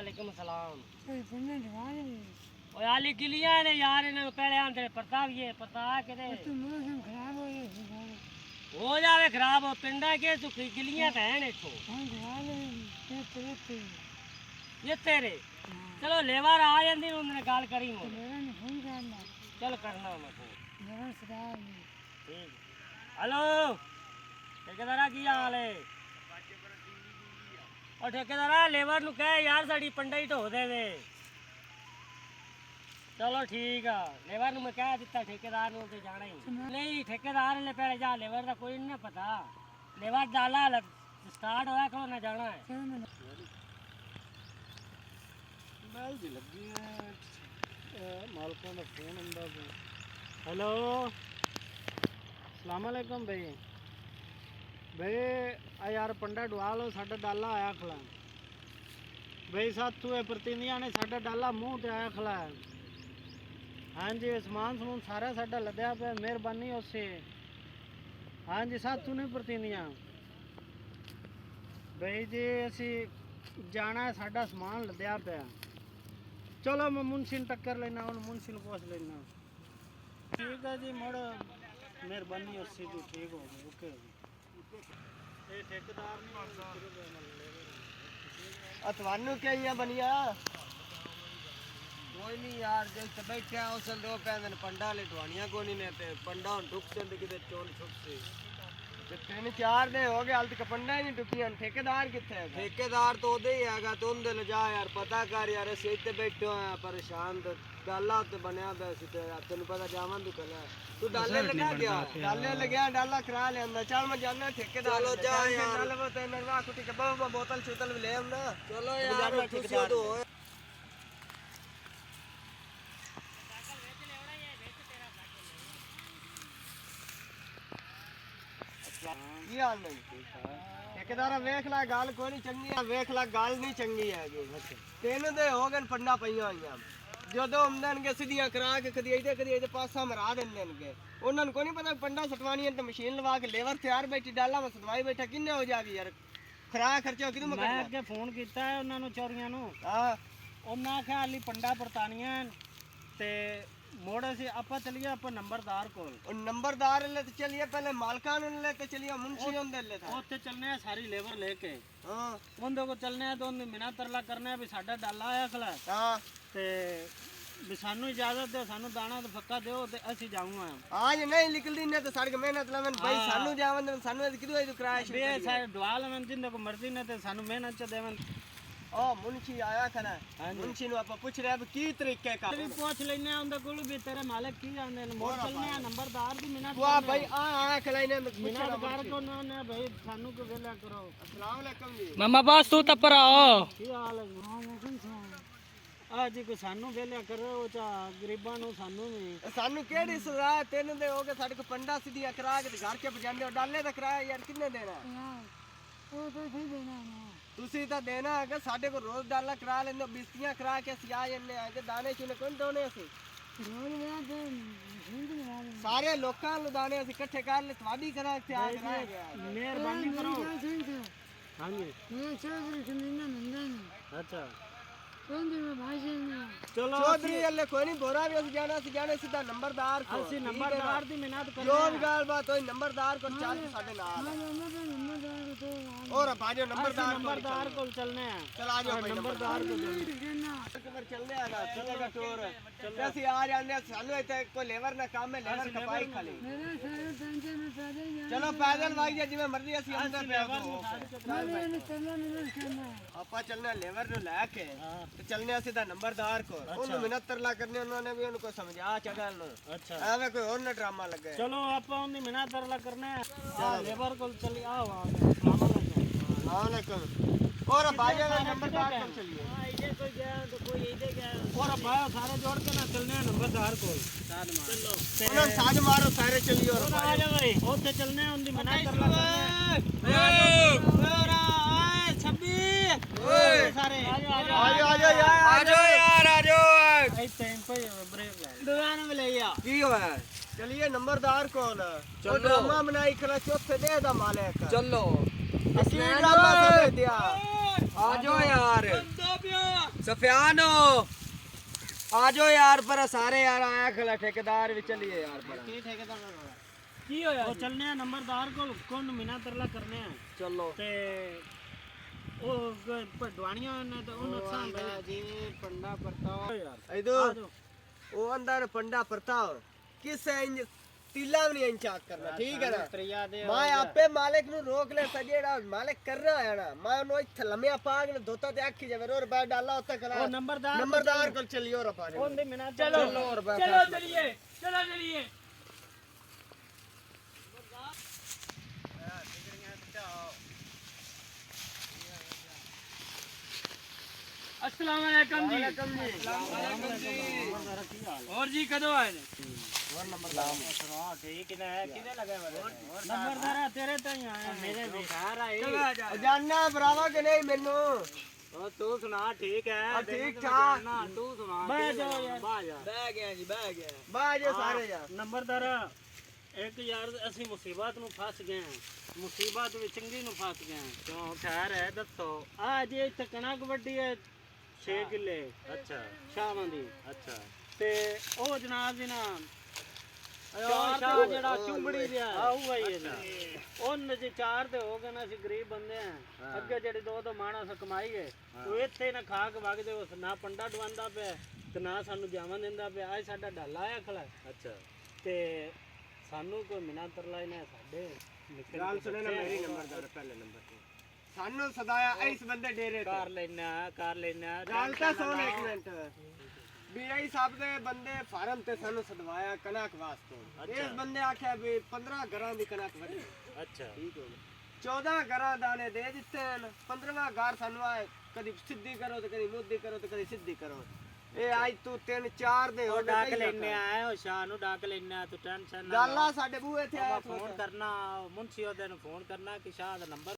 वालेकुम सलाम। मौसम आली गिलियां ने यार इन्हें पहले आंदे प्रताप ये प्रताप के खराब हो जावे खराब हो पिंडा के सुखी गिलियां तो हैं इथों ये तेरे चलो लेवर आ जांदी उन्होंने गाल करी मो चल करना मैं फोन ठीक हेलो ठेकेदारा की हाल है और ठेकेदारा लेबर नु कह यार साड़ी पंडा ही ढो देवे चलो ठीक है लेबर नु मैं कह दिता ठेकेदार नु ते जाना ही नहीं ठेकेदार ने पहले जा लेबर का कोई नहीं पता लेबर डाला स्टार्ट होया करो ना जाना है बैल जी लगी है मालकों का फोन अंदर हेलो अस्सलाम वालेकुम भाई भाई आ यार पंडा डुआ लो साडा डाला आया खला भाई साथू है प्रतिनिधियां ने साडा डाला मुंह ते आया खला हाँ जी समान समून सारा साडा लद्या पे मेहरबानी उससे हाँ जी साथू ने प्रतिनिधियां भाई जी असी जाना है साडा समान लद्या पे चलो मैं मुंशी टक्कर लेना और मुंशी पूछ लेना ठीक है जी मुड़ मेहरबानी उससे जी ठीक हो गई ओके ये ठेकेदार नहीं ਤੁਹਾਨੂੰ ਕਿਹਾ ਬਣਿਆ ਕੋਈ ਨਹੀਂ ਯਾਰ ਜੇ ਤੇ ਬੈਠਿਆ ਉਸਲ ਦੋ ਪੈਂਦੇ ਨੇ ਪੰਡਾ ਲਟਵਾਣੀਆਂ ਕੋਈ ਨਹੀਂ ਨੇ ਤੇ ਪੰਡਾ ਹੁਣ ਟੁੱਕ ਚੰਦ ਕਿਤੇ ਚੋਲ ਛੁੱਟ ਸੇ ਤੇ ਤਿੰਨ ਚਾਰ ਦੇ ਹੋ ਗਏ ਹਾਲ ਤੱਕ ਪੰਡਾ ਹੀ ਨਹੀਂ ਟੁੱਕੀਆਂ ਠੇਕੇਦਾਰ ਕਿੱਥੇ ਹੈ ਠੇਕੇਦਾਰ ਤਾਂ ਉਹਦੇ ਹੀ ਹੈਗਾ ਤੇ ਉਹਦੇ ਲਿਜਾ ਯਾਰ ਪਤਾ ਕਰ ਯਾਰ ਅਸੀਂ ਇੱਥੇ ਬੈਠੇ ਹੋਏ ਆ ਪਰੇਸ਼ਾਨ ਤੇ ਡਾਲਾ ਉੱਤੇ ਬਣਿਆ ਪਿਆ ਸੀ ਤੇ ਤੈਨੂੰ ਪਤਾ ਜਾਵਾਂ ਤੂੰ ਕੱਲਾ ਤੂੰ ਡਾਲੇ ਲਗਾ ਗਿਆ ਡਾਲੇ ਲੱਗਿਆ ਡਾਲਾ ਕਰਾ ਲਿਆਂਦਾ ਚੱਲ ਮੈਂ ਜਾਣਾ ਠੇਕੇਦਾਰ ਚਲੋ ਜਾ ਯਾਰ ਡਾਲੇ ਉਹ ਤੇ ਨਰਵਾ ਕੁੱਟੀ ਕੱਬਾ ਬੋਤਲ ਚੁਤਲ ਵੀ ਲੈ ਆਉਂਦਾ ਚਲੋ ਯਾਰ ਤੁਸੀਂ ਉਹ ਦੋ ਕੀ ਹਾਲ ਨਹੀਂ ਠੇਕੇਦਾਰਾ ਵੇਖ ਲੈ ਗੱਲ ਕੋਈ ਨਹੀਂ ਚੰਗੀ ਆ ਵੇਖ ਲੈ ਗੱਲ ਨਹੀਂ ਚੰਗੀ ਹੈਗੀ ਤਿੰਨ ਦੇ ਹੋ ਗਏ ਪੰਡਾ ਪਈਆਂ ਹੋਈਆਂ ਜਦੋਂ ਆਉਂਦਣਗੇ ਸਿੱਧੀਆਂ ਕਰਾ ਕੇ ਕਦੀ ਇਹਦੇ ਪਾਸਾ ਮਰਾ ਦਿੰਦੇਣਗੇ ਉਹਨਾਂ ਨੂੰ ਕੋਈ ਨਹੀਂ ਪਤਾ ਪੰਡਾ ਸਟਵਾਣੀ ਤੇ ਮਸ਼ੀਨ ਲਵਾ ਕੇ ਲੇਬਰ ਤਿਆਰ ਬੈਠੀ ਡਾਲਾ ਮੈਂ ਸਟਵਾਈ ਬੈਠਾ ਕਿੰਨੇ ਹੋ ਜਾਵੀ ਯਾਰ ਖਰਾ ਖਰਚਾ ਕਿਦੋਂ ਮੈਂ ਅੱਗੇ ਫੋਨ ਕੀਤਾ ਹੈ ਉਹਨਾਂ ਨੂੰ ਚੋਰੀਆਂ ਨੂੰ ਹਾਂ ਉਹਨਾਂ ਆਖਿਆ ਹਾਲੀ ਪੰਡਾ ਪਰਤਾਨੀਆਂ ਤੇ मोड़ से आपा चलिए आप नंबरदार को नंबरदार ले तो चलिए पहले मालकान ले तो चलिए मुंशी उनदे ले था ओथे चलने है सारी लेबर लेके हां उनदे को चलने है तो उन मिना तरला करना है भी साडा डाला आया खला हां ते भी सानू इजाजत दे सानू दाना तो फक्का दो ते ਅਸੀਂ ਜਾਊਂਗਾ आज नहीं निकलदी ने तो साडी मेहनत लावन भाई सानू जावन सानू किदो ए किराया बे सारे डवाल में जिंदे को मर्जी ने ते सानू मेहनत च देवन ओ मुंशी आया खना मुंशी नु आपा पूछ रहे अब की तरीके का भी पूछ लेने उनदे कोल भी तेरे मालिक की जानदे ने मोड़ चलने है नंबरदार भी मिना वाह भाई आ आया खलाइने मिना कार को ने भाई सानू को वेला करो अस्सलाम वालेकुम जी मामा बास तू तपर आओ की हाल है आ जी को सानू वेला करो चा गरीबां नु सानू भी सानू केड़ी सजा तीन दे हो गए साडे को पंडा सीधी करा के घर के बजांदे डाले दा किराया यार कितने देना ओ तो सही देना ਤੁਸੀਂ ਤਾਂ ਦੇਣਾ ਹੈਗਾ ਸਾਡੇ ਕੋਲ ਰੋਜ਼ ਡਾਲਾ ਕਰਾ ਲੈਂਦੇ ਬਿਸਤੀਆਂ ਕਰਾ ਕੇ ਅਸੀਂ ਆ ਜੰਨੇ ਆ ਕਿ ਦਾਣੇ ਚੁਨੇ ਕੋਈ ਦੋਨੇ ਅਸੀਂ ਸਾਰੇ ਲੋਕਾਂ ਨੂੰ ਦਾਣੇ ਅਸੀਂ ਇਕੱਠੇ ਕਰ ਲੈ ਤੁਹਾਡੀ ਕਰਾ ਕੇ ਆ ਗਿਆ ਮਿਹਰਬਾਨੀ ਕਰੋ ਹਾਂਜੀ अच्छा चलो चौधरी अल्ले कोई नहीं बोरा भी ਅਸੀਂ ਜਾਣੇ ਸਿੱਧਾ ਨੰਬਰਦਾਰ ਕੋ ਅਸੀਂ ਨੰਬਰਦਾਰ ਦੀ ਮਿਹਨਤ ਕਰ ਜੋ ਵੀ ਗੱਲ ਬਾਤ ਹੋਈ ਨੰਬਰਦਾਰ ਕੋਲ ਚੱਲ ਸਾਡੇ ਨਾਲ और बाजो नंबरदार को चलने हैं चल आ जाओ नंबरदार को खबर चलने आगा चलेगा टूर जैसे आ जाने सानू इते कोई लेबर ना काम है लेबर कपाई खाली चलो पैदल भाग जा जिਵੇਂ मर्जी ਅਸੀਂ अंदर पे आपा चलना लेबर नु लेके ਤੇ चलने ਅਸੀਂ ਦਾ ਨੰਬਰਦਾਰ ਕੋ ਉਹਨੂੰ ਮਿਹਨਤ ਤਰਲਾ ਕਰਨੇ ਉਹਨਾਂ ਨੇ ਵੀ ਉਹਨੂੰ ਕੋ ਸਮਝਾ ਚਗਲ ਨੂੰ अच्छा ਐਵੇਂ ਕੋਈ ਹੋਰ ਨਾ ਡਰਾਮਾ ਲੱਗੇ चलो ਆਪਾਂ ਉਹਦੀ ਮਿਹਨਤ ਤਰਲਾ ਕਰਨੇ ਆ ਲੇਬਰ ਕੋਲ ਚਲੀ ਆਓ अस्सलाम वालेकुम और बाजा का नंबरदार कब चलिए हां इधर कोई गया तो कोई इधर गया और भाई सारे जोड़ के ना चलने हैं नंबरदार को साथ मार चलो उन्हें साथ मारो सारे चलिए और आ जा भाई ओथे चलने हैं उनकी मना करला करने और आए 26 ओए सारे आ जाओ यार आ जाओ आई टाइम पे ब्रेक दुकान में ले आ की हुआ चलिए नंबरदार कौन चलो ड्रामा बनाई खला चौथे दे दा मालिक चलो असली ड्रामा समझ दिया आ जाओ यार सफियानो आ जाओ यार पर सारे यार आया खला ठेकेदार भी चलिए यार पर ਕੀ ਠੇਕੇਦਾਰ ਦਾ ਕੀ ਹੋਇਆ ਉਹ ਚੱਲਨੇ ਆ ਨੰਬਰਦਾਰ ਕੋਲ ਕੋਨ ਮਿਨਾ ਤਰਲਾ ਕਰਨੇ ਆ चलो ਤੇ ਉਹ ਪਡਵਾਣੀਆਂ ਨੇ ਤੇ ਉਹਨੂੰ ਸਾਂਭੇ ਜਿਵੇਂ ਪੰਡਾ ਪਰਤਾਵਾ ਯਾਰ इधर वो अंदर पंडा प्रताप किस इंज तिला भी नहीं इंचाक करना ठीक है ना ਤਰੀਆ ਦੇ मैं आपे मालिक नु रोक ले सजेड़ा मालिक कर रहा है ना मैं नो इथे लम्या पाग ने धोता ते आखी जावे और बैठ डाला होता खला ਉਹ नंबरदार को चलियो रे पानी ਉਹਦੇ ਮਿਨਾ ਚਲੋ और ਚਲੋ ਚਲਿਏ ਚਲਿਏ अस्सलाम वालेकुम जी और जी कदों आए ने ਠੀਕ ਨੇ ਕਿਨੇ ਲਗੇ ਨੰਬਰਦਾਰ ਤੇਰੇ ਤਾਂ ਹੀ ਆਇਆ ਮੇਰੇ ਵੀ ਘਰ ਆਏ चलो आ जा जानना बराबर के नहीं मेनू ਉਹ ਤੂੰ ਸੁਣਾ ਠੀਕ ਹੈ ठीक ठाक ਤੂੰ ਸੁਣਾ ਬਹਿ ਜਾ ਯਾਰ ਬਹਿ ਜਾ बह गया जी बह गया बाजे सारे यार ਨੰਬਰਦਾਰ ਇੱਕ ਯਾਰ ਅਸੀਂ ਮੁਸੀਬਤ ਨੂੰ ਫਸ ਗਏ ਹਾਂ ਮੁਸੀਬਤ ਵਿੱਚ ਚੰਗੀ ਨੂੰ ਫਸ ਗਏ ਹਾਂ ਕਿਉਂ ਖੈਰ ਹੈ ਦੱਸੋ ਆ ਜੇ ਇੱਥੇ ਕਣਕ ਵੱਡੀ ਹੈ 6 ਕਿੱਲੇ ਅੱਛਾ ਸ਼ਾਮਾਂ ਦੀ ਅੱਛਾ ਤੇ ਉਹ ਜਨਾਬ ਜੀ ਨਾ ਚਾਰ ਜਿਹੜਾ ਚੁੰਬੜੀ ਰਿਹਾ ਆਹੂ ਆਈ ਹੈ ਨਾ ਉਹਨ ਜੇ ਚਾਰ ਤੇ ਹੋ ਗਏ ਨਾ ਅਸੀਂ ਗਰੀਬ ਬੰਦੇ ਆ ਅੱਗੇ ਜਿਹੜੇ ਦੋ ਮਾਣਸ ਕਮਾਈ ਗਏ ਉਹ ਇੱਥੇ ਨਾ ਖਾ ਕੇ ਵਗਦੇ ਉਸ ਨਾ ਪੰਡਾ ਡਵਾਉਂਦਾ ਪਿਆ ਤੇ ਨਾ ਸਾਨੂੰ ਜਾਵਾਂ ਦਿੰਦਾ ਪਿਆ ਅੱਜ ਸਾਡਾ ਡਾਲਾ ਆਇਆ ਖਲਾ ਅੱਛਾ ਤੇ ਸਾਨੂੰ ਕੋਈ ਮਿਨਾ ਤਰਲਾ ਹੀ ਨਾ ਸਾਡੇ गाल सुने ना मेरी नंबरदार पहले नंबर पे सानू सदाया इस बंदे डेरे ते ਕਾਰ ਲੈਣਾ गाल ता सुन एक मिनट बीआई साहब दे बंदे फार्म ते सानू सदवाया कनक वास्ते इस बंदे आख्या भी 15 घरां दी कनक वडी ਅੱਛਾ ठीक हो 14 घरां दाने दे दित्ते हैं 15वां घर सानू आए कदी सीधी करो ते कदी मुद्दी करो ते कदी सीधी करो ए आज तू 3-4 दे ਉਹ ਡਾਕ ਲੈਣੇ ਆਏ ਉਹ ਸ਼ਾਹ ਨੂੰ ਡਾਕ ਲੈਣਾ ਤੂੰ ਟੈਨਸ਼ਨ ਨਾ गाला साडे बूहे थे आया ਫੋਨ ਕਰਨਾ ਮੁੰਸ਼ੀ ਉਹਦੇ ਨੂੰ ਫੋਨ ਕਰਨਾ ਕਿ ਸ਼ਾਹ ਦਾ ਨੰਬਰ